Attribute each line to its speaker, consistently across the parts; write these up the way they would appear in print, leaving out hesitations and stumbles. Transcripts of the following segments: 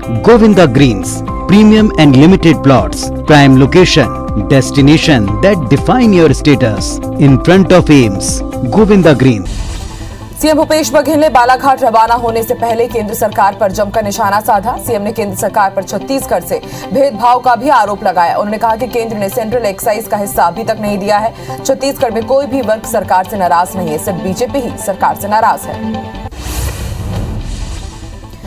Speaker 1: Govinda Greens, premium and limited plots, prime location, destination that define your status. In front of AIIMS, Govinda Greens.
Speaker 2: CM Bhupesh Baghel ने बालाघाट रवाना होने से पहले केंद्र सरकार पर जमकर निशाना साधा। सीएम ने केंद्र सरकार पर छत्तीसगढ़ से भेदभाव का भी आरोप लगाया। उन्होंने कहा कि केंद्र ने सेंट्रल एक्साइज का हिस्सा अभी तक नहीं दिया है। छत्तीसगढ़ में कोई भी वर्ग सरकार से नाराज नहीं है, सिर्फ बीजेपी ही सरकार से नाराज है।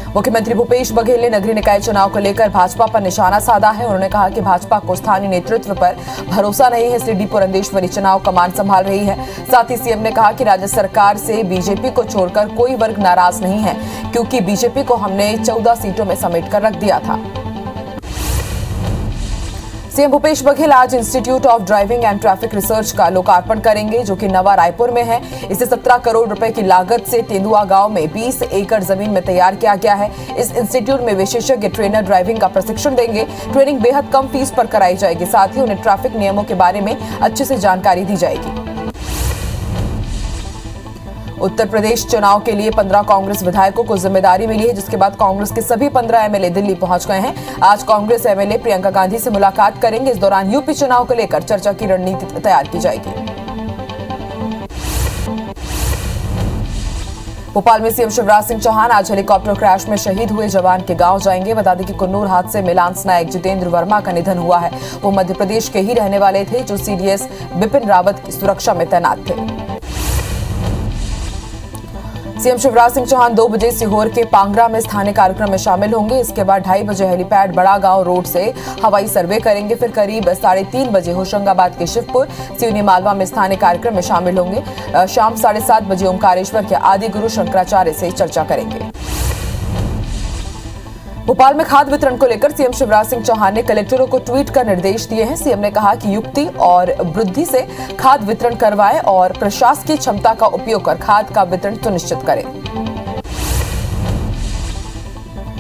Speaker 2: मुख्यमंत्री भूपेश बघेल ने नगरीय निकाय चुनाव को लेकर भाजपा पर निशाना साधा है। उन्होंने कहा कि भाजपा को स्थानीय नेतृत्व पर भरोसा नहीं है, इसलिए डी पुरंदेश्वरी चुनाव कमान संभाल रही है। साथ ही सीएम ने कहा कि राज्य सरकार से बीजेपी को छोड़कर कोई वर्ग नाराज नहीं है, क्योंकि बीजेपी को हमने 14 सीटों में समेट कर रख दिया था। सीएम भूपेश बघेल आज institute of driving and traffic research का लोकार्पण करेंगे, जो कि नवा रायपुर में है। इसे 17 करोड़ रुपए की लागत से तेंदुआ गांव में 20 एकड़ जमीन में तैयार किया गया है। इस इंस्टीट्यूट में विशेषज्ञ ट्रेनर ड्राइविंग का प्रशिक्षण देंगे। ट्रेनिंग बेहद कम फीस पर कराई जाएगी। साथ ही उन्हें ट्रैफिक नियमों के बारे में अच्छे से जानकारी दी जाएगी। उत्तर प्रदेश चुनाव के लिए 15 कांग्रेस विधायकों को जिम्मेदारी मिली है, जिसके बाद कांग्रेस के सभी 15 एमएलए दिल्ली पहुंच गए हैं। आज कांग्रेस एमएलए प्रियंका गांधी से मुलाकात करेंगे। इस दौरान यूपी चुनाव को लेकर चर्चा की रणनीति तैयार की जाएगी। भोपाल में सीएम शिवराज सिंह चौहान आज हेलीकॉप्टर क्रैश में शहीद हुए जवान के गांव जाएंगे। बता दें कि कुन्नूर हादसे में लांस नायक जितेंद्र वर्मा का निधन हुआ है। वो मध्य प्रदेश के ही रहने वाले थे, जो सीडीएस बिपिन रावत की सुरक्षा में तैनात थे। सीएम शिवराज सिंह चौहान 2 बजे सीहोर के पांगरा में स्थानीय कार्यक्रम में शामिल होंगे। इसके बाद 2:30 बजे हेलीपैड बड़ा गांव रोड से हवाई सर्वे करेंगे। फिर करीब 3:30 बजे होशंगाबाद के शिवपुर सिवनी मालवा में स्थानीय कार्यक्रम में शामिल होंगे। शाम 7:30 बजे ओमकारेश्वर के आदि गुरु शंकराचार्य से चर्चा करेंगे। भोपाल में खाद वितरण को लेकर सीएम शिवराज सिंह चौहान ने कलेक्टरों को ट्वीट कर निर्देश दिए हैं। सीएम ने कहा कि युक्ति और बुद्धि से खाद वितरण करवाएं और प्रशासकीय क्षमता का उपयोग कर खाद का वितरण सुनिश्चित करें।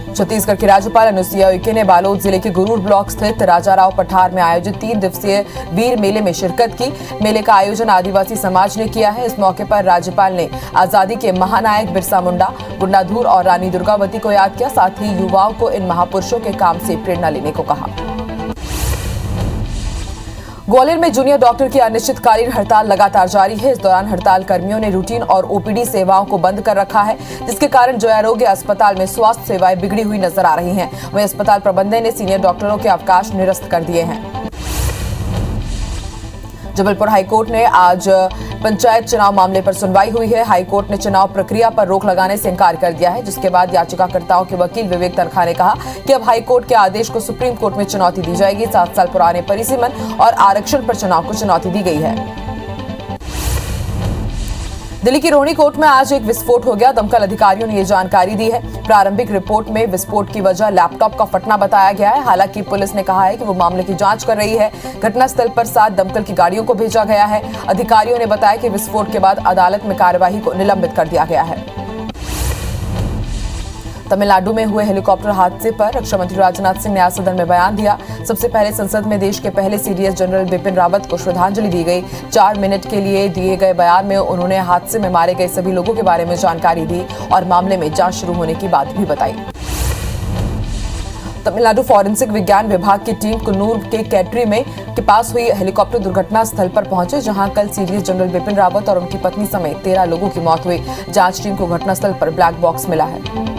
Speaker 2: छत्तीसगढ़ की राज्यपाल अनुसुईया उइके ने बालोद जिले के गुरूर ब्लॉक स्थित राजाराव पठार में आयोजित 3 दिवसीय वीर मेले में शिरकत की। मेले का आयोजन आदिवासी समाज ने किया है। इस मौके पर राज्यपाल ने आजादी के महानायक बिरसा मुंडा, गुंडाधुर और रानी दुर्गावती को याद किया। साथ ही युवाओं को इन महापुरुषों के काम से प्रेरणा लेने को कहा। ग्वालियर में जूनियर डॉक्टर की अनिश्चितकालीन हड़ताल लगातार जारी है। इस दौरान हड़ताल कर्मियों ने रूटीन और ओपीडी सेवाओं को बंद कर रखा है, जिसके कारण जय आरोग्य अस्पताल में स्वास्थ्य सेवाएं बिगड़ी हुई नजर आ रही हैं। वहीं अस्पताल प्रबंधन ने सीनियर डॉक्टरों के अवकाश निरस्त कर दिए हैं। जबलपुर हाईकोर्ट ने आज पंचायत चुनाव मामले पर सुनवाई हुई है। हाईकोर्ट ने चुनाव प्रक्रिया पर रोक लगाने से इनकार कर दिया है, जिसके बाद याचिकाकर्ताओं के वकील विवेक तनखा ने कहा कि अब हाईकोर्ट के आदेश को सुप्रीम कोर्ट में चुनौती दी जाएगी। 7 साल पुराने परिसीमन और आरक्षण पर चुनाव को चुनौती दी गई है। दिल्ली की रोहिणी कोर्ट में आज एक विस्फोट हो गया। दमकल अधिकारियों ने ये जानकारी दी है। प्रारंभिक रिपोर्ट में विस्फोट की वजह लैपटॉप का फटना बताया गया है। हालांकि पुलिस ने कहा है कि वो मामले की जांच कर रही है। घटनास्थल पर 7 दमकल की गाड़ियों को भेजा गया है। अधिकारियों ने बताया कि विस्फोट के बाद अदालत में कार्यवाही को निलंबित कर दिया गया है। तमिलनाडु में हुए हेलीकॉप्टर हादसे पर रक्षा मंत्री राजनाथ सिंह ने आज सदन में बयान दिया। सबसे पहले संसद में देश के पहले सीडीएस जनरल बिपिन रावत को श्रद्धांजलि दी गई। 4 मिनट के लिए दिए गए बयान में उन्होंने हादसे में मारे गए सभी लोगों के बारे में जानकारी दी और मामले में जांच शुरू होने की बात भी बताई। तमिलनाडु फॉरेंसिक विज्ञान विभाग की टीम कुन्नूर के कैटरी में के पास हुई हेलीकॉप्टर दुर्घटना स्थल पर पहुंचे, जहां कल सीडीएस जनरल बिपिन रावत और उनकी पत्नी समेत 13 लोगों की मौत हुई। जांच टीम को घटनास्थल पर ब्लैक बॉक्स मिला है।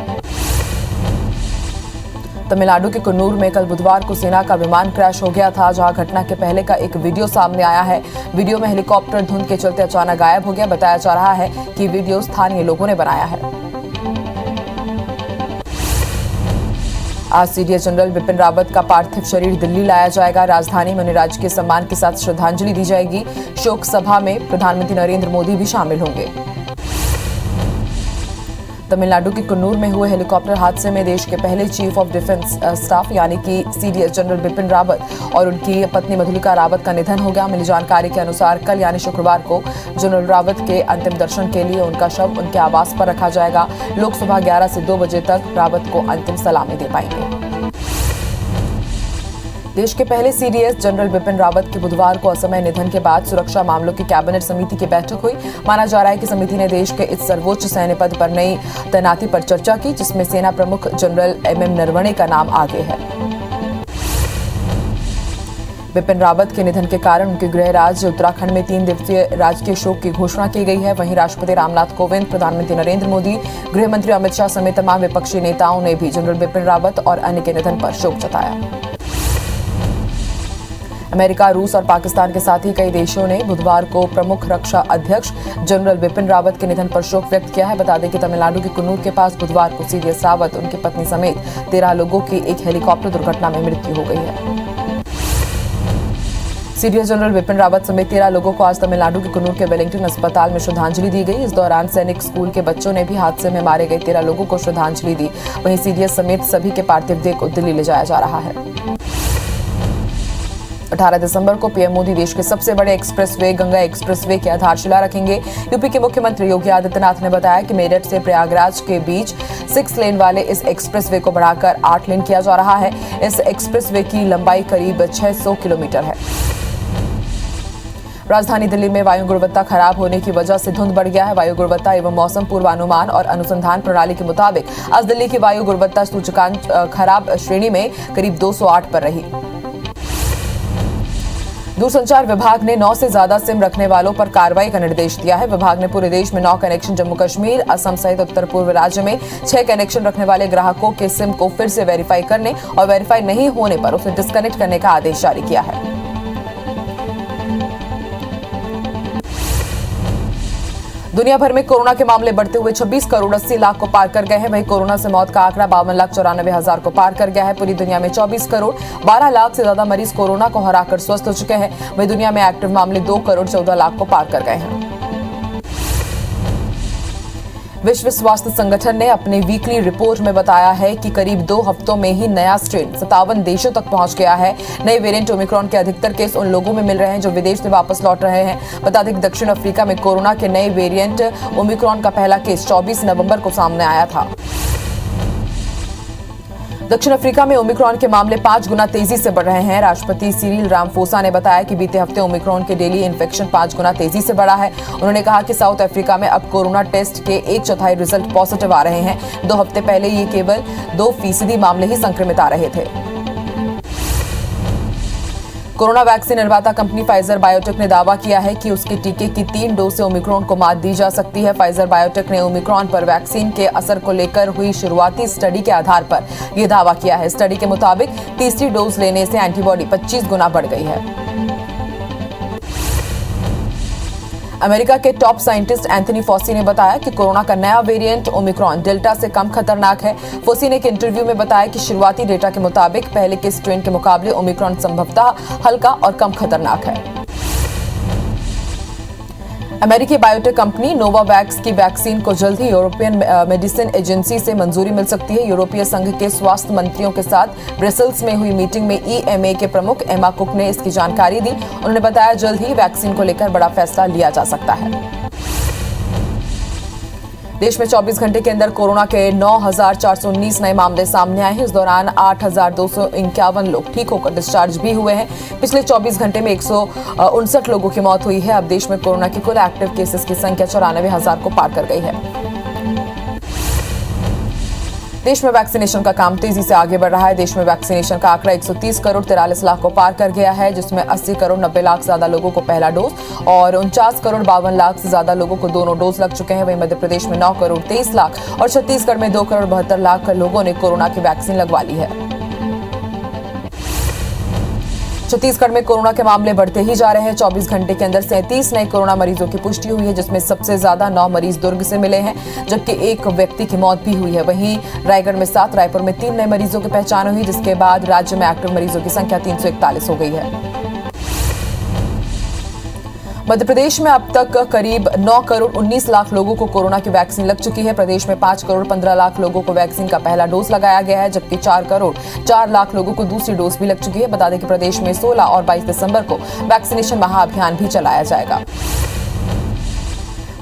Speaker 2: तमिलनाडु के कुन्नूर में कल बुधवार को सेना का विमान क्रैश हो गया था, जहां घटना के पहले का एक वीडियो सामने आया है। वीडियो में हेलीकॉप्टर धुंध के चलते अचानक गायब हो गया। बताया जा रहा है कि वीडियो स्थानीय लोगों ने बनाया है। आज सीडीएस जनरल बिपिन रावत का पार्थिव शरीर दिल्ली लाया जाएगा। राजधानी में उन्हें राजकीय सम्मान के साथ श्रद्धांजलि दी जाएगी। शोक सभा में प्रधानमंत्री नरेंद्र मोदी भी शामिल होंगे। तमिलनाडु के कुन्नूर में हुए हेलीकॉप्टर हादसे में देश के पहले चीफ ऑफ डिफेंस स्टाफ यानी कि सीडीएस जनरल बिपिन रावत और उनकी पत्नी मधुलिका रावत का निधन हो गया। मिली जानकारी के अनुसार कल यानी शुक्रवार को जनरल रावत के अंतिम दर्शन के लिए उनका शव उनके आवास पर रखा जाएगा। लोग सुबह 11 से 2 बजे तक रावत को अंतिम सलामी दे पाएंगे। देश के पहले सीडीएस जनरल बिपिन रावत के बुधवार को असामयिक निधन के बाद सुरक्षा मामलों की कैबिनेट समिति की बैठक हुई। माना जा रहा है कि समिति ने देश के इस सर्वोच्च सैन्य पद पर नई तैनाती पर चर्चा की, जिसमें सेना प्रमुख जनरल एमएम नरवणे का नाम आगे है। बिपिन रावत के निधन के कारण उनके गृह राज्य उत्तराखंड में 3 दिवसीय राजकीय शोक की घोषणा की गई है। वहीं राष्ट्रपति रामनाथ कोविंद, प्रधानमंत्री नरेंद्र मोदी, गृह मंत्री अमित शाह समेत तमाम विपक्षी नेताओं ने भी जनरल बिपिन रावत और अन्य के निधन पर शोक जताया। अमेरिका, रूस और पाकिस्तान के साथ ही कई देशों ने बुधवार को प्रमुख रक्षा अध्यक्ष जनरल बिपिन रावत के निधन पर शोक व्यक्त किया है। बता दें कि तमिलनाडु के कुन्नूर के पास बुधवार को सीडीएस रावत, उनकी पत्नी समेत 13 लोगों की एक हेलीकॉप्टर दुर्घटना में मृत्यु हो गई है। सीडीएस जनरल बिपिन रावत समेत 13 लोगों को आज तमिलनाडु के कुन्नूर के वेलिंगटन अस्पताल में श्रद्धांजलि दी गई। इस दौरान सैनिक स्कूल के बच्चों ने भी हादसे में मारे गए 13 लोगों को श्रद्धांजलि दी। वहीं सीडीएस समेत सभी के पार्थिव देह को दिल्ली ले जाया जा रहा है। 18 दिसंबर को पीएम मोदी देश के सबसे बड़े एक्सप्रेसवे गंगा एक्सप्रेसवे की आधारशिला रखेंगे। यूपी के मुख्यमंत्री योगी आदित्यनाथ ने बताया कि मेरठ से प्रयागराज के बीच 6 लेन वाले इस एक्सप्रेसवे को बढ़ाकर 8 लेन किया जा रहा है। इस एक्सप्रेसवे की लंबाई करीब 600 किलोमीटर है। राजधानी दिल्ली में वायु गुणवत्ता खराब होने की वजह से धुंध बढ़ गया है। वायु गुणवत्ता एवं मौसम पूर्वानुमान और अनुसंधान प्रणाली के मुताबिक आज दिल्ली की वायु गुणवत्ता सूचकांक खराब श्रेणी में करीब 208 पर रही। दूरसंचार विभाग ने 9 से ज्यादा सिम रखने वालों पर कार्रवाई का निर्देश दिया है। विभाग ने पूरे देश में 9 कनेक्शन जम्मू कश्मीर, असम सहित उत्तर पूर्व राज्य में 6 कनेक्शन रखने वाले ग्राहकों के सिम को फिर से वेरीफाई करने और वेरीफाई नहीं होने पर उसे डिस्कनेक्ट करने का आदेश जारी किया है। दुनिया भर में कोरोना के मामले बढ़ते हुए 26 करोड़ 80 लाख को पार कर गए हैं। वहीं कोरोना से मौत का आंकड़ा 52,94,000 को पार कर गया है। पूरी दुनिया में 24 करोड़ 12 लाख से ज्यादा मरीज कोरोना को हराकर स्वस्थ हो चुके हैं। वहीं दुनिया में एक्टिव मामले 2 करोड़ 14 लाख को पार कर गए हैं। विश्व स्वास्थ्य संगठन ने अपनी वीकली रिपोर्ट में बताया है कि करीब 2 हफ्तों में ही नया स्ट्रेन 57 देशों तक पहुंच गया है। नए वेरिएंट ओमिक्रॉन के अधिकतर केस उन लोगों में मिल रहे हैं जो विदेश से वापस लौट रहे हैं। बता दें कि दक्षिण अफ्रीका में कोरोना के नए वेरिएंट ओमिक्रॉन का पहला केस 24 नवंबर को सामने आया था। दक्षिण अफ्रीका में ओमिक्रॉन के मामले 5 गुना तेजी से बढ़ रहे हैं। राष्ट्रपति सिरिल रामफोसा ने बताया कि बीते हफ्ते ओमिक्रॉन के डेली इन्फेक्शन 5 गुना तेजी से बढ़ा है। उन्होंने कहा कि साउथ अफ्रीका में अब कोरोना टेस्ट के 1/4 रिजल्ट पॉजिटिव आ रहे हैं। 2 हफ्ते पहले ये केवल 2% मामले ही संक्रमित आ रहे थे। कोरोना वैक्सीन निर्माता कंपनी फाइजर बायोटेक ने दावा किया है कि उसके टीके की 3 डोज से ओमिक्रॉन को मात दी जा सकती है। फाइजर बायोटेक ने ओमिक्रॉन पर वैक्सीन के असर को लेकर हुई शुरुआती स्टडी के आधार पर यह दावा किया है। स्टडी के मुताबिक तीसरी डोज लेने से एंटीबॉडी 25 गुना बढ़ गई है। अमेरिका के टॉप साइंटिस्ट एंथनी फॉसी ने बताया कि कोरोना का नया वेरिएंट ओमिक्रॉन डेल्टा से कम खतरनाक है। फॉसी ने एक इंटरव्यू में बताया कि शुरुआती डेटा के मुताबिक पहले के स्ट्रेन के मुकाबले ओमिक्रॉन संभवतः हल्का और कम खतरनाक है। अमेरिकी बायोटेक कंपनी नोवावैक्स की वैक्सीन को जल्द ही यूरोपियन मेडिसिन एजेंसी से मंजूरी मिल सकती है। यूरोपीय संघ के स्वास्थ्य मंत्रियों के साथ ब्रसेल्स में हुई मीटिंग में ईएमए के प्रमुख एमा कुक ने इसकी जानकारी दी। उन्होंने बताया जल्द ही वैक्सीन को लेकर बड़ा फैसला लिया जा सकता है। देश में 24 घंटे के अंदर कोरोना के 9,419 नए मामले सामने आए हैं। इस दौरान 8,251 लोग ठीक होकर डिस्चार्ज भी हुए हैं। पिछले 24 घंटे में 159 लोगों की मौत हुई है। अब देश में कोरोना की कुल एक्टिव केसेस की संख्या 94,000 को पार कर गई है। देश में वैक्सीनेशन का काम तेजी से आगे बढ़ रहा है। देश में वैक्सीनेशन का आंकड़ा 130 करोड़ 43 लाख को पार कर गया है, जिसमें 80 करोड़ 90 लाख से ज्यादा लोगों को पहला डोज और 49 करोड़ 52 लाख से ज्यादा लोगों को दोनों डोज लग चुके हैं। वहीं मध्य प्रदेश में 9 करोड़ 23 लाख और छत्तीसगढ़ में 2 करोड़ 72 लाख लोगों ने कोरोना की वैक्सीन लगवा ली है। छत्तीसगढ़ में कोरोना के मामले बढ़ते ही जा रहे हैं। 24 घंटे के अंदर 37 नए कोरोना मरीजों की पुष्टि हुई है, जिसमें सबसे ज्यादा 9 मरीज दुर्ग से मिले हैं, जबकि 1 व्यक्ति की मौत भी हुई है। वहीं रायगढ़ में 7, रायपुर में 3 नए मरीजों की पहचान हुई, जिसके बाद राज्य में एक्टिव मरीजों की संख्या 341 हो गई है। मध्य प्रदेश में अब तक करीब 9 करोड़ 19 लाख लोगों को कोरोना की वैक्सीन लग चुकी है। प्रदेश में 5 करोड़ 15 लाख लोगों को वैक्सीन का पहला डोज लगाया गया है, जबकि 4 करोड़ 4 लाख लोगों को दूसरी डोज भी लग चुकी है। बता दें कि प्रदेश में 16 और 22 दिसंबर को वैक्सीनेशन महाअभियान भी चलाया जाएगा।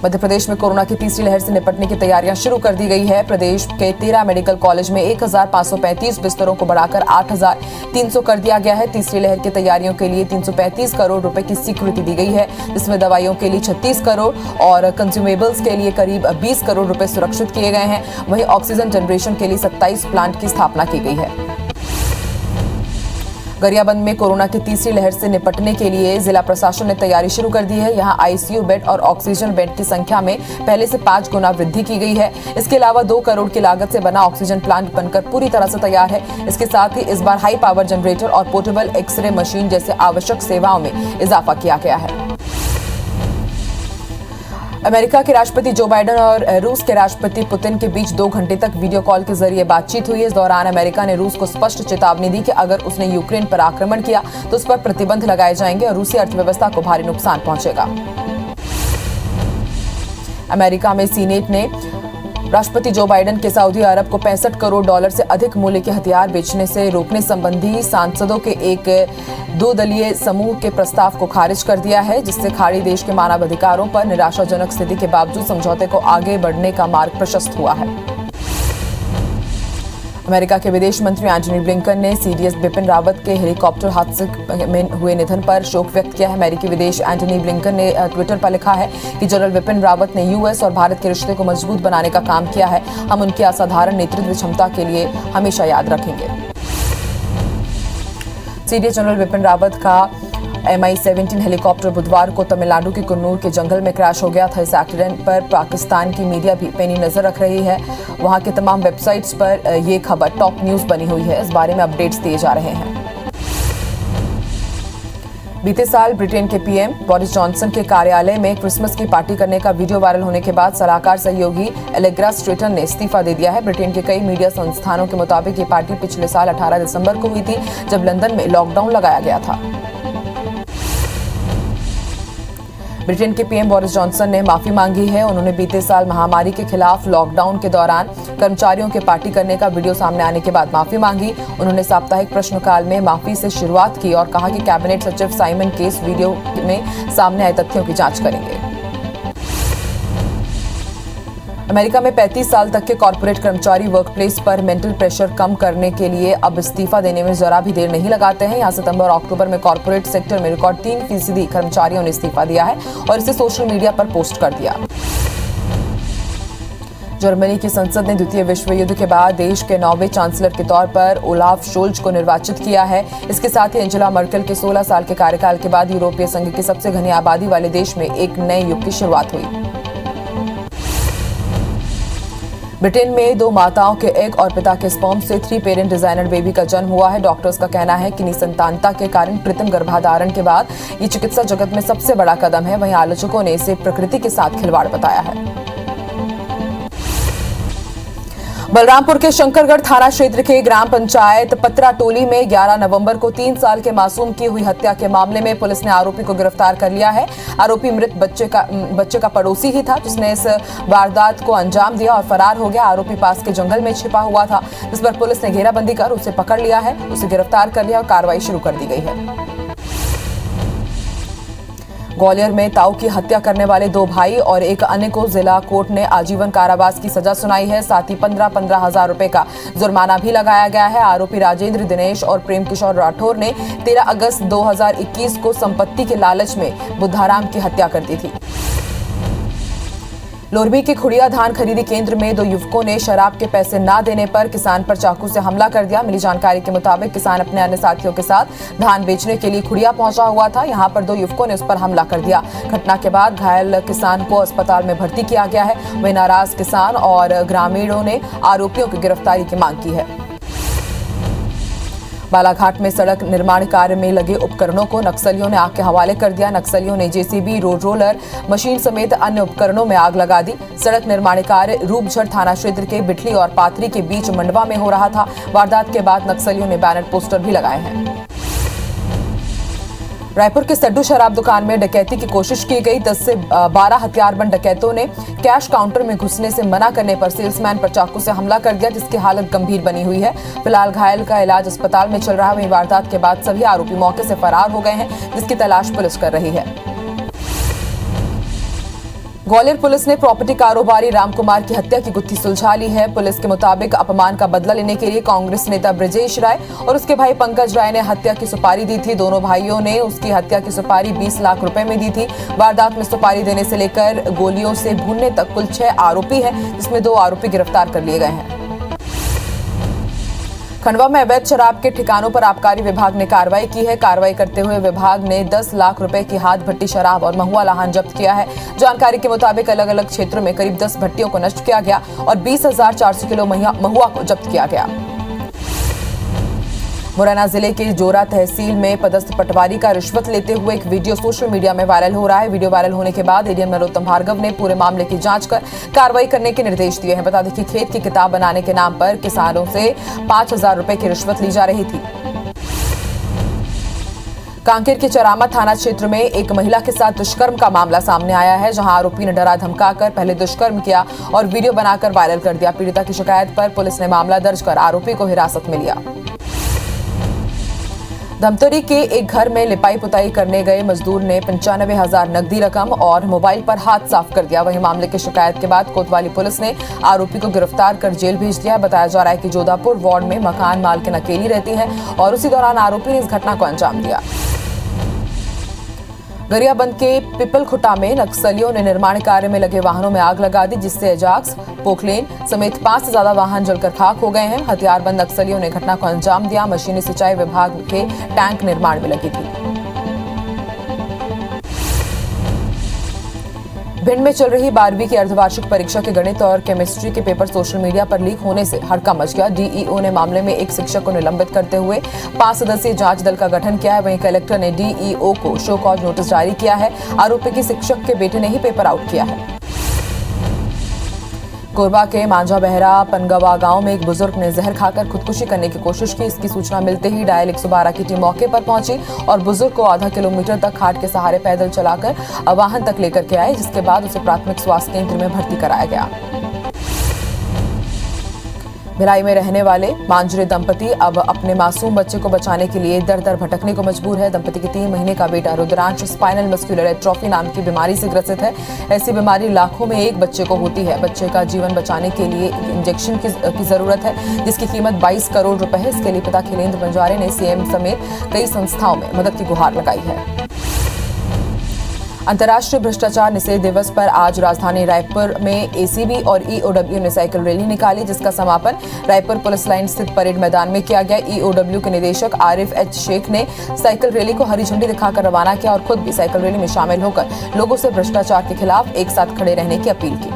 Speaker 2: मध्य प्रदेश में कोरोना की तीसरी लहर से निपटने की तैयारियां शुरू कर दी गई है। प्रदेश के 13 मेडिकल कॉलेज में 1535 बिस्तरों को बढ़ाकर 8300 कर दिया गया है। तीसरी लहर की तैयारियों के लिए 335 करोड़ रुपए की स्वीकृति दी गई है, जिसमें दवाइयों के लिए 36 करोड़ और कंज्यूमेबल्स के लिए करीब 20 करोड़ रुपए सुरक्षित किए गए हैं। वहीं ऑक्सीजन जनरेशन के लिए 27 प्लांट की स्थापना की गई है। गरियाबंद में कोरोना की तीसरी लहर से निपटने के लिए जिला प्रशासन ने तैयारी शुरू कर दी है। यहां आईसीयू बेड और ऑक्सीजन बेड की संख्या में पहले से 5 गुना वृद्धि की गई है। इसके अलावा 2 करोड़ की लागत से बना ऑक्सीजन प्लांट बनकर पूरी तरह से तैयार है। इसके साथ ही इस बार हाई पावर जनरेटर और पोर्टेबल एक्सरे मशीन जैसे आवश्यक सेवाओं में इजाफा किया गया है। अमेरिका के राष्ट्रपति जो बाइडेन और रूस के राष्ट्रपति पुतिन के बीच 2 घंटे तक वीडियो कॉल के जरिए बातचीत हुई। इस दौरान अमेरिका ने रूस को स्पष्ट चेतावनी दी कि अगर उसने यूक्रेन पर आक्रमण किया तो उस पर प्रतिबंध लगाए जाएंगे और रूसी अर्थव्यवस्था को भारी नुकसान पहुंचेगा। अमेरिका में सीनेट ने राष्ट्रपति जो बाइडेन के सऊदी अरब को $65 करोड़ से अधिक मूल्य के हथियार बेचने से रोकने संबंधी सांसदों के एक 2 दलीय समूह के प्रस्ताव को खारिज कर दिया है, जिससे खाड़ी देश के मानवाधिकारों पर निराशाजनक स्थिति के बावजूद समझौते को आगे बढ़ने का मार्ग प्रशस्त हुआ है। अमेरिका के विदेश मंत्री एंटनी ब्लिंकन ने सीडीएस बिपिन रावत के हेलीकॉप्टर हादसे में हुए निधन पर शोक व्यक्त किया है। अमेरिकी विदेश एंटनी ब्लिंकन ने ट्विटर पर लिखा है कि जनरल बिपिन रावत ने यूएस और भारत के रिश्ते को मजबूत बनाने का काम किया है। हम उनकी असाधारण नेतृत्व क्षमता के लिए हमेशा याद रखेंगे। सीडीएस जनरल बिपिन रावत का MI-17 हेलीकॉप्टर बुधवार को तमिलनाडु के कुन्नूर के जंगल में क्रैश हो गया था। इस एक्सीडेंट पर पाकिस्तान की मीडिया भी पैनी नजर रख रही है। वहां के तमाम वेबसाइट्स पर ये खबर टॉप न्यूज बनी हुई है। इस बारे में अपडेट्स दिए जा रहे हैं। बीते साल ब्रिटेन के पीएम बोरिस जॉनसन के कार्यालय में क्रिसमस की पार्टी करने का वीडियो वायरल होने के बाद सलाहकार सहयोगी एलेग्रा स्ट्रेटन ने इस्तीफा दे दिया है। ब्रिटेन के कई मीडिया संस्थानों के मुताबिक ये पार्टी पिछले साल 18 दिसंबर को हुई थी, जब लंदन में लॉकडाउन लगाया गया था। ब्रिटेन के पीएम बोरिस जॉनसन ने माफी मांगी है। उन्होंने बीते साल महामारी के खिलाफ लॉकडाउन के दौरान कर्मचारियों के पार्टी करने का वीडियो सामने आने के बाद माफी मांगी। उन्होंने साप्ताहिक प्रश्नकाल में माफी से शुरुआत की और कहा कि कैबिनेट सचिव साइमन केस वीडियो में सामने आए तथ्यों की जांच करेंगे। अमेरिका में 35 साल तक के कॉर्पोरेट कर्मचारी वर्कप्लेस पर मेंटल प्रेशर कम करने के लिए अब इस्तीफा देने में जरा भी देर नहीं लगाते हैं। यहाँ सितंबर और अक्टूबर में कॉर्पोरेट सेक्टर में रिकॉर्ड 3% कर्मचारियों ने इस्तीफा दिया है और इसे सोशल मीडिया पर पोस्ट कर दिया। जर्मनी की संसद ने द्वितीय विश्व युद्ध के बाद देश के 9वें चांसलर के तौर पर ओलाफ शोल्ज को निर्वाचित किया है। इसके साथ ही एंजेला मर्केल के 16 साल के कार्यकाल के बाद यूरोपीय संघ के सबसे घनी आबादी वाले देश में एक नए युग की शुरुआत हुई। ब्रिटेन में 2 माताओं के एग और पिता के स्पर्म से 3 पेरेंट डिजाइनर बेबी का जन्म हुआ है। डॉक्टर्स का कहना है कि निसंतानता के कारण कृत्रिम गर्भाधारण के बाद ये चिकित्सा जगत में सबसे बड़ा कदम है। वहीं आलोचकों ने इसे प्रकृति के साथ खिलवाड़ बताया है। बलरामपुर के शंकरगढ़ थाना क्षेत्र के ग्राम पंचायत पत्रा टोली में 11 नवंबर को 3 साल के मासूम की हुई हत्या के मामले में पुलिस ने आरोपी को गिरफ्तार कर लिया है। आरोपी मृत बच्चे का पड़ोसी ही था, जिसने इस वारदात को अंजाम दिया और फरार हो गया। आरोपी पास के जंगल में छिपा हुआ था, जिस पर पुलिस ने घेराबंदी कर उसे पकड़ लिया है। उसे गिरफ्तार कर लिया और कार्रवाई शुरू कर दी गई है। ग्वालियर में ताऊ की हत्या करने वाले 2 भाई और एक अन्य को जिला कोर्ट ने आजीवन कारावास की सजा सुनाई है। साथ ही 15-15 हजार रुपए का जुर्माना भी लगाया गया है। आरोपी राजेंद्र दिनेश और प्रेम किशोर राठौर ने 13 अगस्त 2021 को संपत्ति के लालच में बुद्धाराम की हत्या कर दी थी। लोरबी के खुड़िया धान खरीदी केंद्र में 2 युवकों ने शराब के पैसे न देने पर किसान पर चाकू से हमला कर दिया। मिली जानकारी के मुताबिक किसान अपने अन्य साथियों के साथ धान बेचने के लिए खुड़िया पहुंचा हुआ था। यहां पर 2 युवकों ने उस पर हमला कर दिया। घटना के बाद घायल किसान को अस्पताल में भर्ती किया गया है। वहीं नाराज किसान और ग्रामीणों ने आरोपियों की गिरफ्तारी की मांग की है। बालाघाट में सड़क निर्माण कार्य में लगे उपकरणों को नक्सलियों ने आग के हवाले कर दिया। नक्सलियों ने जेसीबी, रोड रोलर मशीन समेत अन्य उपकरणों में आग लगा दी। सड़क निर्माण कार्य रूपझर थाना क्षेत्र के बिठली और पाथरी के बीच मंडवा में हो रहा था। वारदात के बाद नक्सलियों ने बैनर पोस्टर भी लगाए हैं। रायपुर के सड्डू शराब दुकान में डकैती की कोशिश की गई। 10 से 12 हथियारबंद डकैतों ने कैश काउंटर में घुसने से मना करने पर सेल्समैन पर चाकू से हमला कर दिया, जिसकी हालत गंभीर बनी हुई है। फिलहाल घायल का इलाज अस्पताल में चल रहा है। वहीं वारदात के बाद सभी आरोपी मौके से फरार हो गए हैं, जिसकी तलाश पुलिस कर रही है। ग्वालियर पुलिस ने प्रॉपर्टी कारोबारी रामकुमार की हत्या की गुत्थी सुलझा ली है। पुलिस के मुताबिक अपमान का बदला लेने के लिए कांग्रेस नेता ब्रजेश राय और उसके भाई पंकज राय ने हत्या की सुपारी दी थी। दोनों भाइयों ने उसकी हत्या की सुपारी 20 लाख रुपए में दी थी। वारदात में सुपारी देने से लेकर गोलियों से भूनने तक कुल 6 आरोपी हैं, जिसमें 2 आरोपी गिरफ्तार कर लिए गए हैं। खंडवा में अवैध शराब के ठिकानों पर आबकारी विभाग ने कार्रवाई की है। कार्रवाई करते हुए विभाग ने 10 लाख रुपए की हाथ भट्टी शराब और महुआ लाहन जब्त किया है। जानकारी के मुताबिक अलग अलग क्षेत्रों में करीब 10 भट्टियों को नष्ट किया गया और 20,400 किलो महुआ को जब्त किया गया। मुरैना जिले के जोरा तहसील में पदस्थ पटवारी का रिश्वत लेते हुए एक वीडियो सोशल मीडिया में वायरल हो रहा है। वीडियो वायरल होने के बाद एडीएम नरोत्तम भार्गव ने पूरे मामले की जांच कर कार्रवाई करने के निर्देश दिए हैं। बता दें कि खेत की किताब बनाने के नाम पर किसानों से 5,000 रुपए की रिश्वत ली जा रही थी। कांकेर के चरामा थाना क्षेत्र में एक महिला के साथ दुष्कर्म का मामला सामने आया है, जहां आरोपी ने डरा धमकाकर पहले दुष्कर्म किया और वीडियो बनाकर वायरल कर दिया। पीड़िता की शिकायत पर पुलिस ने मामला दर्ज कर आरोपी को हिरासत में लिया। धमतरी के एक घर में लिपाई पुताई करने गए मजदूर ने 95,000 नकदी रकम और मोबाइल पर हाथ साफ कर दिया। वहीं मामले की शिकायत के बाद कोतवाली पुलिस ने आरोपी को गिरफ्तार कर जेल भेज दिया। बताया जा रहा है कि जोधापुर वार्ड में मकान मालकिन अकेली रहती है और उसी दौरान आरोपी ने इस घटना को अंजाम दिया। गरियाबंद के पिपलखुटा में नक्सलियों ने निर्माण कार्य में लगे वाहनों में आग लगा दी, जिससे एजाक्स, पोकलेन समेत 5 से ज्यादा वाहन जलकर खाक हो गए हैं। हथियारबंद नक्सलियों ने घटना को अंजाम दिया। मशीनी सिंचाई विभाग के टैंक निर्माण में लगी थी। भिंड में चल रही 12वीं की अर्धवार्षिक परीक्षा के गणित और केमिस्ट्री के पेपर सोशल मीडिया पर लीक होने से हड़कंप मच गया। डीईओ ने मामले में एक शिक्षक को निलंबित करते हुए 5 सदस्यीय जांच दल का गठन किया है। वहीं कलेक्टर ने डीईओ को शो कॉज नोटिस जारी किया है। आरोपी की शिक्षक के बेटे ने ही पेपर आउट किया है। कोरबा के मांझा बहरा पनगवा गांव में एक बुजुर्ग ने जहर खाकर खुदकुशी करने की कोशिश की। इसकी सूचना मिलते ही डायल 112 की टीम मौके पर पहुंची और बुजुर्ग को आधा किलोमीटर तक खाट के सहारे पैदल चलाकर वाहन तक लेकर के आए, जिसके बाद उसे प्राथमिक स्वास्थ्य केंद्र में भर्ती कराया गया। भिलाई में रहने वाले मांजरे दंपति अब अपने मासूम बच्चे को बचाने के लिए दर दर भटकने को मजबूर है। दंपति के 3 महीने का बेटा रुद्रांश स्पाइनल मस्कुलर एट्रोफी नाम की बीमारी से ग्रसित है। ऐसी बीमारी लाखों में एक बच्चे को होती है। बच्चे का जीवन बचाने के लिए इंजेक्शन की जरूरत है, जिसकी कीमत 22 करोड़ रुपए है। इसके लिए पिता खिलेंद्र बंजारे ने सीएम समेत कई संस्थाओं में मदद की गुहार लगाई है। अंतर्राष्ट्रीय भ्रष्टाचार निषेध दिवस पर आज राजधानी रायपुर में एसीबी और ईओडब्ल्यू ने साइकिल रैली निकाली, जिसका समापन रायपुर पुलिस लाइन स्थित परेड मैदान में किया गया। ईओडब्ल्यू के निदेशक आरिफ एच शेख ने साइकिल रैली को हरी झंडी दिखाकर रवाना किया और खुद भी साइकिल रैली में शामिल होकर लोगों से भ्रष्टाचार के खिलाफ एक साथ खड़े रहने की अपील की।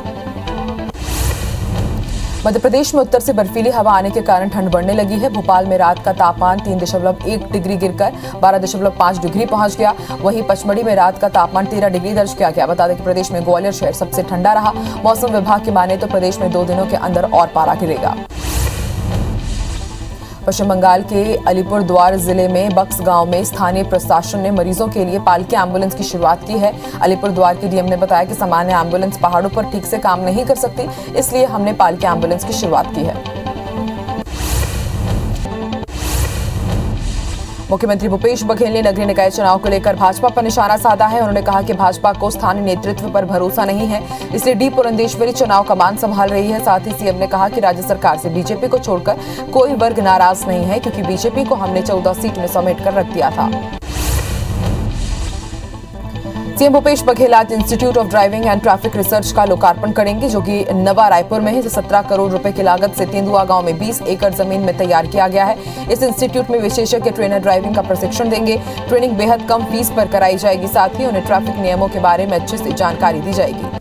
Speaker 2: मध्य प्रदेश में उत्तर से बर्फीली हवा आने के कारण ठंड बढ़ने लगी है। भोपाल में रात का तापमान 3.1 डिग्री गिरकर 12.5 डिग्री पहुंच गया। वहीं पचमढ़ी में रात का तापमान 13 डिग्री दर्ज किया गया। बता दें कि प्रदेश में ग्वालियर शहर सबसे ठंडा रहा। मौसम विभाग की माने तो प्रदेश में 2 दिनों के अंदर और पारा गिरेगा। पश्चिम बंगाल के अलीपुरद्वार जिले में बक्स गांव में स्थानीय प्रशासन ने मरीजों के लिए पालकी एम्बुलेंस की शुरुआत की है। अलीपुरद्वार के डीएम ने बताया कि सामान्य एम्बुलेंस पहाड़ों पर ठीक से काम नहीं कर सकती, इसलिए हमने पालकी एम्बुलेंस की शुरुआत की है। मुख्यमंत्री भूपेश बघेल ने नगरीय निकाय चुनाव को लेकर भाजपा पर निशाना साधा है। उन्होंने कहा कि भाजपा को स्थानीय नेतृत्व पर भरोसा नहीं है, इसलिए डी पुरंदेश्वरी चुनाव कमान संभाल रही है। साथ ही सीएम ने कहा कि राज्य सरकार से बीजेपी को छोड़कर कोई वर्ग नाराज नहीं है, क्योंकि बीजेपी को हमने 14 सीट में समेट कर रख दिया था। सीएम भूपेश बघेल आज institute of driving and traffic research का लोकार्पण करेंगे, जो कि नवा रायपुर में है। 17 करोड़ रुपए की लागत से तेंदुआ गांव में 20 एकड़ जमीन में तैयार किया गया है। इस इंस्टीट्यूट में विशेषज्ञ ट्रेनर ड्राइविंग का प्रशिक्षण देंगे। ट्रेनिंग बेहद कम फीस पर कराई जाएगी। साथ ही उन्हें ट्रैफिक नियमों के बारे में अच्छे से जानकारी दी जाएगी।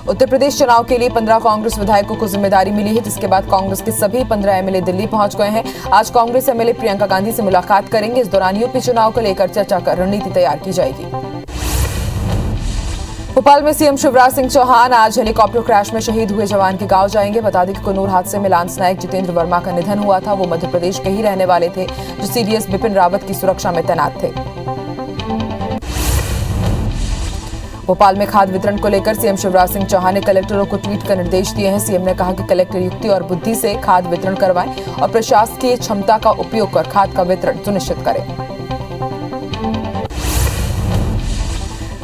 Speaker 2: उत्तर प्रदेश चुनाव के लिए 15 कांग्रेस विधायकों को जिम्मेदारी मिली है, जिसके बाद कांग्रेस के सभी 15 एमएलए दिल्ली पहुंच गए हैं। आज कांग्रेस एमएलए प्रियंका गांधी से मुलाकात करेंगे। इस दौरान यूपी चुनाव को लेकर चर्चा कर रणनीति तैयार की जाएगी। भोपाल में सीएम शिवराज सिंह चौहान आज हेलीकॉप्टर क्रैश में शहीद हुए जवान के गांव जाएंगे। बता दें कि कुन्नूर हादसे में लांस नायक जितेंद्र वर्मा का निधन हुआ था। वो मध्य प्रदेश के ही रहने वाले थे, जो सीडीएस बिपिन रावत की सुरक्षा में तैनात थे। भोपाल में खाद वितरण को लेकर सीएम शिवराज सिंह चौहान ने कलेक्टरों को ट्वीट कर निर्देश दिए हैं। सीएम ने कहा कि कलेक्टर युक्ति और बुद्धि से खाद वितरण करवाएं और प्रशासकीय क्षमता का उपयोग कर खाद का वितरण सुनिश्चित करें।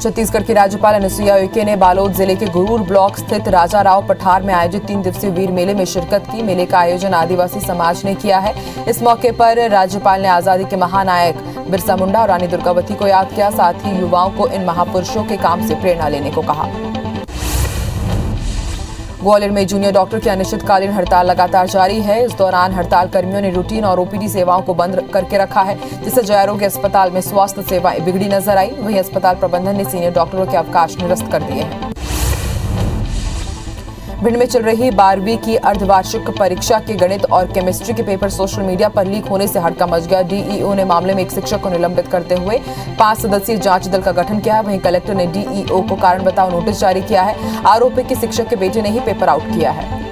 Speaker 2: छत्तीसगढ़ की राज्यपाल अनुसुईया उइके ने बालोद जिले के गुरूर ब्लॉक स्थित राजा राव पठार में आयोजित 3 दिवसीय वीर मेले में शिरकत की। मेले का आयोजन आदिवासी समाज ने किया है। इस मौके पर राज्यपाल ने आजादी के महानायक बिरसा मुंडा और रानी दुर्गावती को याद किया। साथ ही युवाओं को इन महापुरुषों के काम से प्रेरणा लेने को कहा। ग्वालियर में जूनियर डॉक्टर की अनिश्चितकालीन हड़ताल लगातार जारी है। इस दौरान हड़ताल कर्मियों ने रूटीन और ओपीडी सेवाओं को बंद करके रखा है, जिससे जय आरोग्य अस्पताल में स्वास्थ्य सेवाएं बिगड़ी नजर आई। वहीं अस्पताल प्रबंधन ने सीनियर डॉक्टरों के अवकाश निरस्त कर दिए हैं। भिंड में चल रही 12वीं की अर्धवार्षिक परीक्षा के गणित और केमिस्ट्री के पेपर सोशल मीडिया पर लीक होने से हड़कंप मच गया। डीईओ ने मामले में एक शिक्षक को निलंबित करते हुए 5 सदस्यीय जांच दल का गठन किया है। वहीं कलेक्टर ने डीईओ को कारण बताओ नोटिस जारी किया है। आरोपी के शिक्षक के बेटे ने ही पेपर आउट किया है।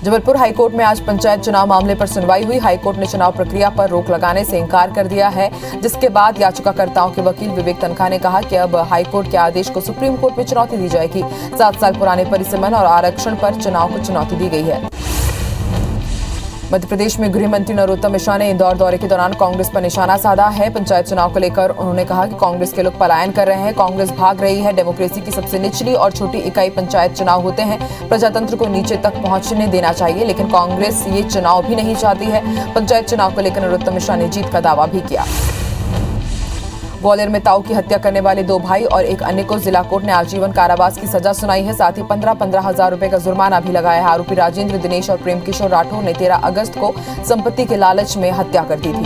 Speaker 2: जबलपुर हाईकोर्ट में आज पंचायत चुनाव मामले पर सुनवाई हुई। हाईकोर्ट ने चुनाव प्रक्रिया पर रोक लगाने से इंकार कर दिया है, जिसके बाद याचिकाकर्ताओं के वकील विवेक तनखा ने कहा कि अब हाईकोर्ट के आदेश को सुप्रीम कोर्ट में चुनौती दी जाएगी। 7 साल पुराने परिसीमन और आरक्षण पर चुनाव को चुनौती दी गई है। मध्य प्रदेश में गृह मंत्री नरोत्तम मिश्रा ने इंदौर दौरे के दौरान कांग्रेस पर निशाना साधा है। पंचायत चुनाव को लेकर उन्होंने कहा कि कांग्रेस के लोग पलायन कर रहे हैं, कांग्रेस भाग रही है। डेमोक्रेसी की सबसे निचली और छोटी इकाई पंचायत चुनाव होते हैं। प्रजातंत्र को नीचे तक पहुंचने देना चाहिए, लेकिन कांग्रेस ये चुनाव भी नहीं चाहती है। पंचायत चुनाव को लेकर नरोत्तम मिश्रा ने जीत का दावा भी किया। ग्वालियर में ताऊ की हत्या करने वाले 2 भाई और एक अन्य को जिला कोर्ट ने आजीवन कारावास की सजा सुनाई है। साथ ही 15-15 हजार रुपए का जुर्माना भी लगाया है। आरोपी राजेंद्र, दिनेश और प्रेम किशोर राठौर ने 13 अगस्त को संपत्ति के लालच में हत्या कर दी थी।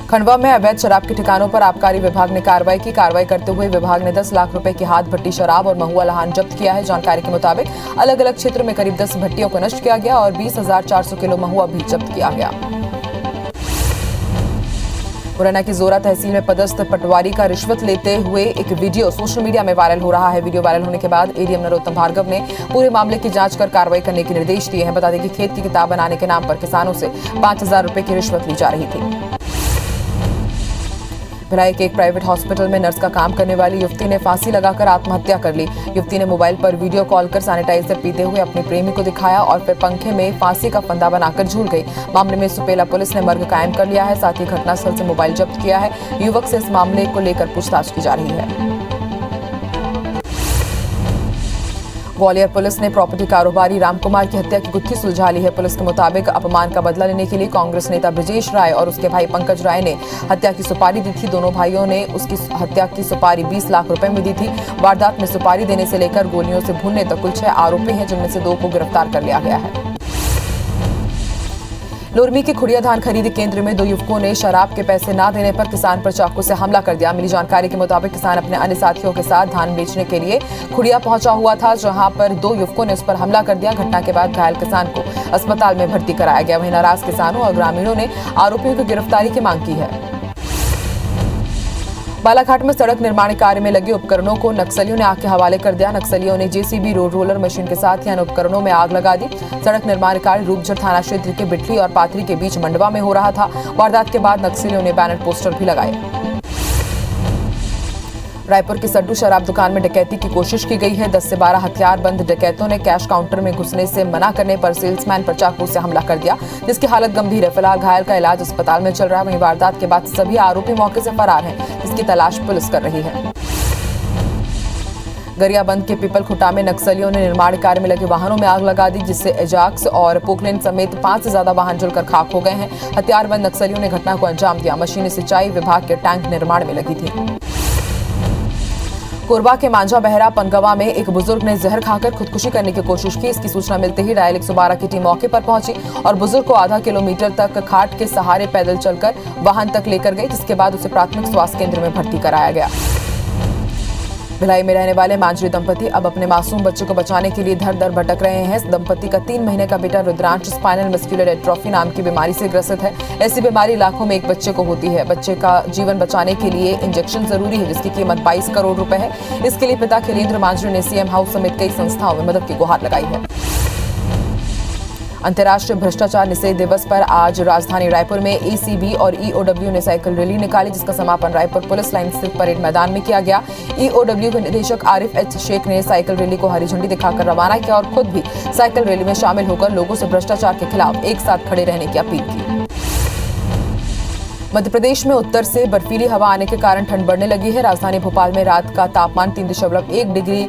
Speaker 2: खंडवा में अवैध शराब के ठिकानों पर आबकारी विभाग ने कार्रवाई करते हुए विभाग ने 10 लाख रुपए की हाथ भट्टी शराब और महुआ लहान जब्त किया है। जानकारी के मुताबिक अलग अलग क्षेत्रों में करीब 10 भट्टियों को नष्ट किया गया और 20,400 किलो महुआ भी जब्त किया गया। मुरैना की जोरा तहसील में पदस्थ पटवारी का रिश्वत लेते हुए एक वीडियो सोशल मीडिया में वायरल हो रहा है। वीडियो वायरल होने के बाद एडीएम नरोत्तम भार्गव ने पूरे मामले की जांच कर कार्रवाई करने के निर्देश दिए हैं। बता दें कि खेत की किताब बनाने के नाम पर किसानों से 5,000 रुपए की रिश्वत ली जा रही थी। भिलाई के एक प्राइवेट हॉस्पिटल में नर्स का काम करने वाली युवती ने फांसी लगाकर आत्महत्या कर ली। युवती ने मोबाइल पर वीडियो कॉल कर सैनिटाइजर पीते हुए अपने प्रेमी को दिखाया और फिर पंखे में फांसी का फंदा बनाकर झूल गई। मामले में सुपेला पुलिस ने मर्ग कायम कर लिया है। साथ ही घटनास्थल से मोबाइल जब्त किया है। युवक से इस मामले को लेकर पूछताछ की जा रही है। ग्वालियर पुलिस ने प्रॉपर्टी कारोबारी रामकुमार की हत्या की गुत्थी सुलझा ली है। पुलिस के मुताबिक अपमान का बदला लेने के लिए कांग्रेस नेता ब्रजेश राय और उसके भाई पंकज राय ने हत्या की सुपारी दी थी। दोनों भाइयों ने उसकी हत्या की सुपारी 20 लाख रुपए में दी थी। वारदात में सुपारी देने से लेकर गोलियों से भूनने तक कुल 6 आरोपी हैं, जिनमें से 2 को गिरफ्तार कर लिया गया है। लोरमी के खुड़िया धान खरीदी केंद्र में 2 युवकों ने शराब के पैसे न देने पर किसान पर चाकू से हमला कर दिया। मिली जानकारी के मुताबिक किसान अपने अन्य साथियों के साथ धान बेचने के लिए खुड़िया पहुंचा हुआ था, जहां पर 2 युवकों ने उस पर हमला कर दिया। घटना के बाद घायल किसान को अस्पताल में भर्ती कराया गया। वहीं नाराज किसानों और ग्रामीणों ने आरोपियों की गिरफ्तारी की मांग की है। बालाघाट में सड़क निर्माण कार्य में लगे उपकरणों को नक्सलियों ने आग के हवाले कर दिया। नक्सलियों ने जेसीबी, रोलर मशीन के साथ ही इन उपकरणों में आग लगा दी। सड़क निर्माण कार्य रूपझर थाना क्षेत्र के बिटली और पाथरी के बीच मंडवा में हो रहा था। वारदात के बाद नक्सलियों ने बैनर पोस्टर भी लगाए। रायपुर की सड्डू शराब दुकान में डकैती की कोशिश की गई है। 10 से 12 हथियारबंद डकैतों ने कैश काउंटर में घुसने से मना करने पर सेल्समैन पर चाकू से हमला कर दिया, जिसकी हालत गंभीर है। फिलहाल घायल का इलाज अस्पताल में चल रहा है। वहीं वारदात के बाद सभी आरोपी मौके से फरार हैं, जिसकी तलाश पुलिस कर रही है। गरियाबंद के पीपल खुटा में नक्सलियों ने निर्माण कार्य में लगे वाहनों में आग लगा दी, जिससे एजाक्स और पोकलैंड समेत 5 से ज्यादा वाहन जलकर खाक हो गए हैं। हथियारबंद नक्सलियों ने घटना को अंजाम दिया। मशीनें सिंचाई विभाग के टैंक निर्माण में लगी थी। कोरबा के मांझा बहरा पनगवा में एक बुजुर्ग ने जहर खाकर खुदकुशी करने की कोशिश की। इसकी सूचना मिलते ही डायल 112 की टीम मौके पर पहुंची और बुजुर्ग को आधा किलोमीटर तक खाट के सहारे पैदल चलकर वाहन तक लेकर गई, जिसके बाद उसे प्राथमिक स्वास्थ्य केंद्र में भर्ती कराया गया। भिलाई में रहने वाले मांझरी दंपति अब अपने मासूम बच्चे को बचाने के लिए धर-धर भटक रहे हैं। दंपति का 3 महीने का बेटा रुद्रांश स्पाइनल मस्कुलर एट्रोफी नाम की बीमारी से ग्रसित है। ऐसी बीमारी लाखों में एक बच्चे को होती है। बच्चे का जीवन बचाने के लिए इंजेक्शन जरूरी है, जिसकी कीमत 22 करोड़ रुपए है। इसके लिए पिता खिलेंद्र मांझरी ने सीएम हाउस समेत कई संस्थाओं में मदद की गुहार लगाई है। अंतर्राष्ट्रीय भ्रष्टाचार निषेध दिवस पर आज राजधानी रायपुर में एसीबी और ईओडब्ल्यू ने साइकिल रैली निकाली, जिसका समापन रायपुर पुलिस लाइन स्थित परेड मैदान में किया गया। ईओडब्ल्यू के निदेशक आरिफ एच शेख ने साइकिल रैली को हरी झंडी दिखाकर रवाना किया और खुद भी साइकिल रैली में शामिल होकर लोगों से भ्रष्टाचार के खिलाफ एक साथ खड़े रहने की अपील की। मध्य प्रदेश में उत्तर से बर्फीली हवा आने के कारण ठंड बढ़ने लगी है। राजधानी भोपाल में रात का तापमान 3.1 डिग्री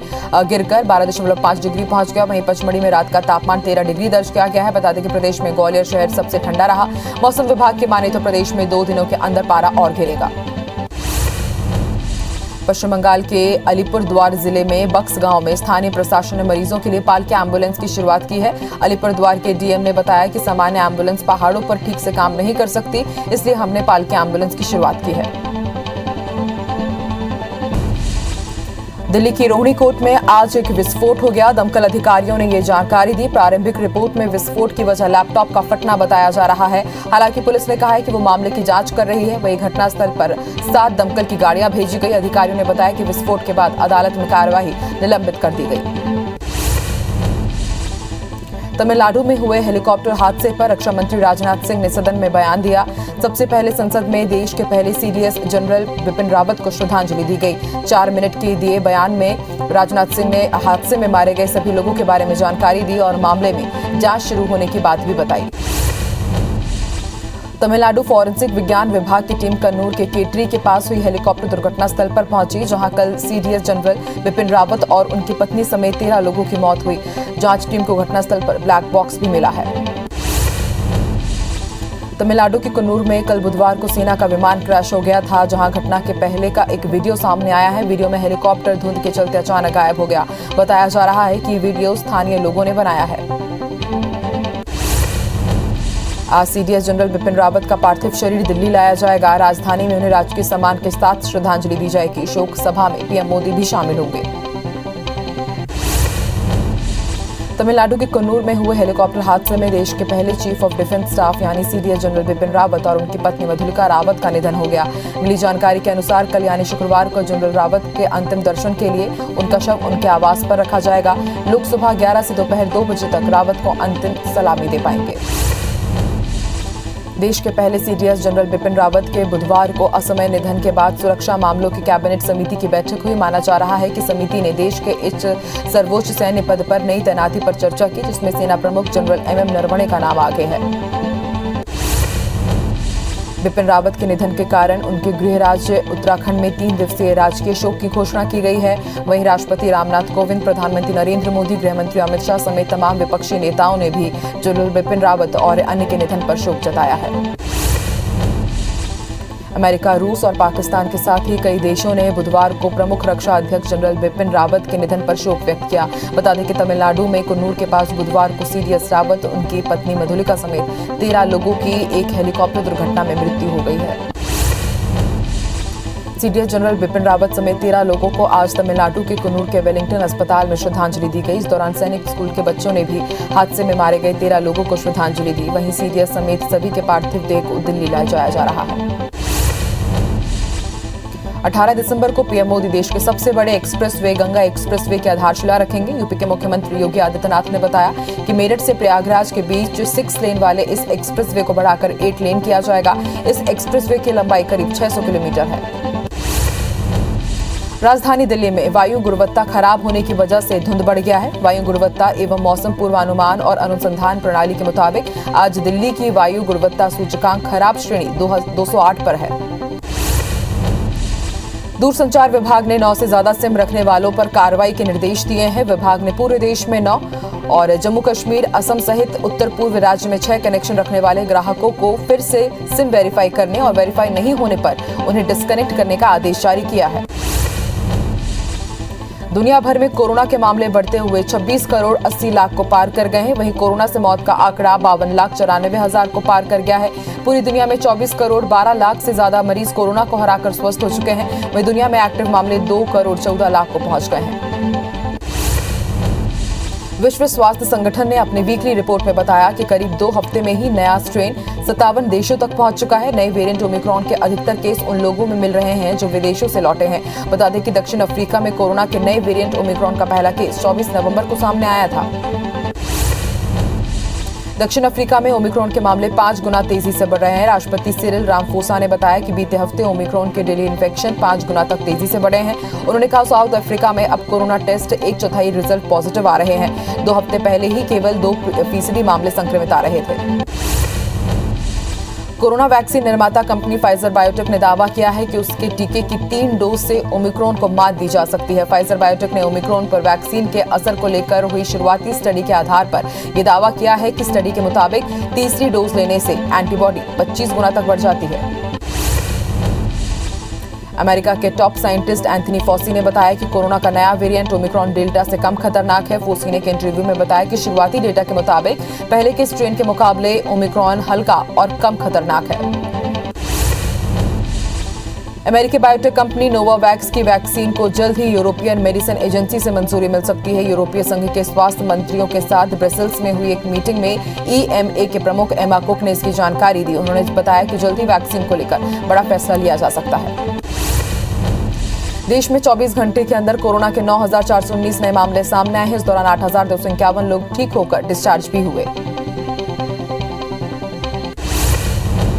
Speaker 2: गिरकर 12.5 डिग्री पहुंच गया। वहीं पचमढ़ी में रात का तापमान 13 डिग्री दर्ज किया गया है। बता दें कि प्रदेश में ग्वालियर शहर सबसे ठंडा रहा। मौसम विभाग की माने तो प्रदेश में 2 दिनों के अंदर पारा और गिरेगा। पश्चिम बंगाल के अलीपुरद्वार जिले में बक्स गांव में स्थानीय प्रशासन ने मरीजों के लिए पालकी एम्बुलेंस की शुरुआत की है। अलीपुरद्वार के डीएम ने बताया कि सामान्य एम्बुलेंस पहाड़ों पर ठीक से काम नहीं कर सकती, इसलिए हमने पालकी एम्बुलेंस की शुरुआत की है। दिल्ली की रोहिणी कोर्ट में आज एक विस्फोट हो गया। दमकल अधिकारियों ने ये जानकारी दी। प्रारंभिक रिपोर्ट में विस्फोट की वजह लैपटॉप का फटना बताया जा रहा है। हालांकि पुलिस ने कहा है कि वो मामले की जांच कर रही है। वहीं घटनास्थल पर 7 दमकल की गाड़ियां भेजी गई। अधिकारियों ने बताया कि विस्फोट के बाद अदालत में कार्यवाही निलंबित कर दी गई। तमिलनाडु में हुए हेलीकॉप्टर हादसे पर रक्षा मंत्री राजनाथ सिंह ने सदन में बयान दिया। सबसे पहले संसद में देश के पहले सीडीएस जनरल बिपिन रावत को श्रद्धांजलि दी गई। 4 मिनट के दिए बयान में राजनाथ सिंह ने हादसे में मारे गए सभी लोगों के बारे में जानकारी दी और मामले में जांच शुरू होने की बात भी बताई। तमिलनाडु फॉरेंसिक विज्ञान विभाग की टीम कन्नूर के केटरी के पास हुई हेलीकॉप्टर दुर्घटना स्थल पर पहुंची, जहां कल सीडीएस जनरल बिपिन रावत और उनकी पत्नी समेत 13 लोगों की मौत हुई। जांच टीम को घटनास्थल पर ब्लैक बॉक्स भी मिला है। तमिलनाडु के कन्नूर में कल बुधवार को सेना का विमान क्रैश हो गया था, जहां घटना के पहले का एक वीडियो सामने आया है। वीडियो में हेलीकॉप्टर धुंध के चलते अचानक गायब हो गया। बताया जा रहा है कि वीडियो स्थानीय लोगों ने बनाया है। आज सीडीएस जनरल बिपिन रावत का पार्थिव शरीर दिल्ली लाया जाएगा। राजधानी में उन्हें राजकीय सम्मान के साथ श्रद्धांजलि दी जाएगी। शोक सभा में पीएम मोदी भी शामिल होंगे। तमिलनाडु के कन्नूर में हुए हेलीकॉप्टर हादसे में देश के पहले चीफ ऑफ डिफेंस स्टाफ यानी सीडीएस जनरल बिपिन रावत और उनकी पत्नी मधुलिका रावत का निधन हो गया। मिली जानकारी के अनुसार कल यानी शुक्रवार को जनरल रावत के अंतिम दर्शन के लिए उनका शव उनके आवास पर रखा जाएगा। लोग सुबह 11 से दोपहर 2 बजे तक रावत को अंतिम सलामी दे पाएंगे। देश के पहले सीडीएस जनरल बिपिन रावत के बुधवार को असमय निधन के बाद सुरक्षा मामलों की कैबिनेट समिति की बैठक हुई। माना जा रहा है कि समिति ने देश के इस सर्वोच्च सैन्य पद पर नई तैनाती पर चर्चा की, जिसमें सेना प्रमुख जनरल एमएम नरवणे का नाम आगे है। बिपिन रावत के निधन के कारण उनके गृह राज्य उत्तराखंड में 3 दिवसीय राजकीय शोक की घोषणा की गई है। वहीं राष्ट्रपति रामनाथ कोविंद, प्रधानमंत्री नरेंद्र मोदी, गृह मंत्री अमित शाह समेत तमाम विपक्षी नेताओं ने भी जनरल बिपिन रावत और अन्य के निधन पर शोक जताया है। अमेरिका, रूस और पाकिस्तान के साथ ही कई देशों ने बुधवार को प्रमुख रक्षा अध्यक्ष जनरल बिपिन रावत के निधन पर शोक व्यक्त किया। बता दें कि तमिलनाडु में कन्नूर के पास बुधवार को सीडीएस रावत, उनकी पत्नी मधुलिका समेत 13 लोगों की एक हेलीकॉप्टर दुर्घटना में मृत्यु हो गई है। सीडीएस जनरल बिपिन रावत समेत 13 लोगों को आज तमिलनाडु के कन्नूर के वेलिंगटन अस्पताल में श्रद्धांजलि दी गई। इस दौरान सैनिक स्कूल के बच्चों ने भी हादसे में मारे गए 13 लोगों को श्रद्धांजलि दी। वहीं सीडीएस समेत सभी के पार्थिव देह को दिल्ली लाया जाया जा रहा है। 18 दिसंबर को पीएम मोदी देश के सबसे बड़े एक्सप्रेसवे गंगा एक्सप्रेसवे की आधारशिला रखेंगे। यूपी के मुख्यमंत्री योगी आदित्यनाथ ने बताया कि मेरठ से प्रयागराज के बीच 6 लेन वाले इस एक्सप्रेसवे को बढ़ाकर 8 लेन किया जाएगा। इस एक्सप्रेसवे की लंबाई करीब 600 किलोमीटर है। राजधानी दिल्ली में वायु गुणवत्ता खराब होने की वजह से धुंध बढ़ गया है। वायु गुणवत्ता एवं मौसम पूर्वानुमान और अनुसंधान प्रणाली के मुताबिक आज दिल्ली की वायु गुणवत्ता सूचकांक खराब श्रेणी 208 पर है। दूरसंचार विभाग ने 9 से ज्यादा सिम रखने वालों पर कार्रवाई के निर्देश दिए हैं। विभाग ने पूरे देश में 9 और जम्मू कश्मीर, असम सहित उत्तर पूर्व राज्य में 6 कनेक्शन रखने वाले ग्राहकों को फिर से सिम वेरीफाई करने और वेरीफाई नहीं होने पर उन्हें डिस्कनेक्ट करने का आदेश जारी किया है। दुनिया भर में कोरोना के मामले बढ़ते हुए 26 करोड़ 80 लाख को पार कर गए हैं। वहीं कोरोना से मौत का आंकड़ा 52,94,000 को पार कर गया है। पूरी दुनिया में 24 करोड़ 12 लाख से ज्यादा मरीज कोरोना को हराकर स्वस्थ हो चुके हैं। वहीं दुनिया में एक्टिव मामले 2 करोड़ 14 लाख को पहुंच गए हैं। विश्व स्वास्थ्य संगठन ने अपनी वीकली रिपोर्ट में बताया कि करीब 2 हफ्ते में ही नया स्ट्रेन 57 देशों तक पहुंच चुका है। नए वेरिएंट ओमिक्रॉन के अधिकतर केस उन लोगों में मिल रहे हैं जो विदेशों से लौटे हैं। बता दें कि दक्षिण अफ्रीका में कोरोना के नए वेरिएंट ओमिक्रॉन का पहला केस 24 नवंबर को सामने आया था। दक्षिण अफ्रीका में ओमिक्रॉन के मामले 5 गुना तेजी से बढ़ रहे हैं। राष्ट्रपति सिरिल रामाफोसा ने बताया कि बीते हफ्ते ओमिक्रॉन के डेली इन्फेक्शन 5 गुना तक तेजी से बढ़े हैं। उन्होंने कहा साउथ अफ्रीका में अब कोरोना टेस्ट 1/4 रिजल्ट पॉजिटिव आ रहे हैं। 2 हफ्ते पहले ही केवल 2% मामले संक्रमित आ रहे थे। कोरोना वैक्सीन निर्माता कंपनी फाइजर बायोटेक ने दावा किया है कि उसके टीके की 3 डोज से ओमिक्रॉन को मात दी जा सकती है। फाइजर बायोटेक ने ओमिक्रॉन पर वैक्सीन के असर को लेकर हुई शुरुआती स्टडी के आधार पर यह दावा किया है कि स्टडी के मुताबिक तीसरी डोज लेने से एंटीबॉडी 25 गुना तक बढ़ जाती है। अमेरिका के टॉप साइंटिस्ट एंथनी फॉसी ने बताया कि कोरोना का नया वेरिएंट ओमिक्रॉन डेल्टा से कम खतरनाक है। फॉसी ने एक इंटरव्यू में बताया कि शुरुआती डेटा के मुताबिक पहले के स्ट्रेन के मुकाबले ओमिक्रॉन हल्का और कम खतरनाक है। अमेरिकी बायोटेक कंपनी नोवावैक्स की वैक्सीन को जल्द ही यूरोपियन मेडिसिन एजेंसी से मंजूरी मिल सकती है। यूरोपीय संघ के स्वास्थ्य मंत्रियों के साथ ब्रसेल्स में हुई एक मीटिंग में EMA के प्रमुख एमा कुक ने इसकी जानकारी दी। उन्होंने बताया कि जल्द ही वैक्सीन को लेकर बड़ा फैसला लिया जा सकता है। देश में 24 घंटे के अंदर कोरोना के 9,419 नए मामले सामने आए हैं। इस दौरान 8,251 लोग ठीक होकर डिस्चार्ज भी हुए।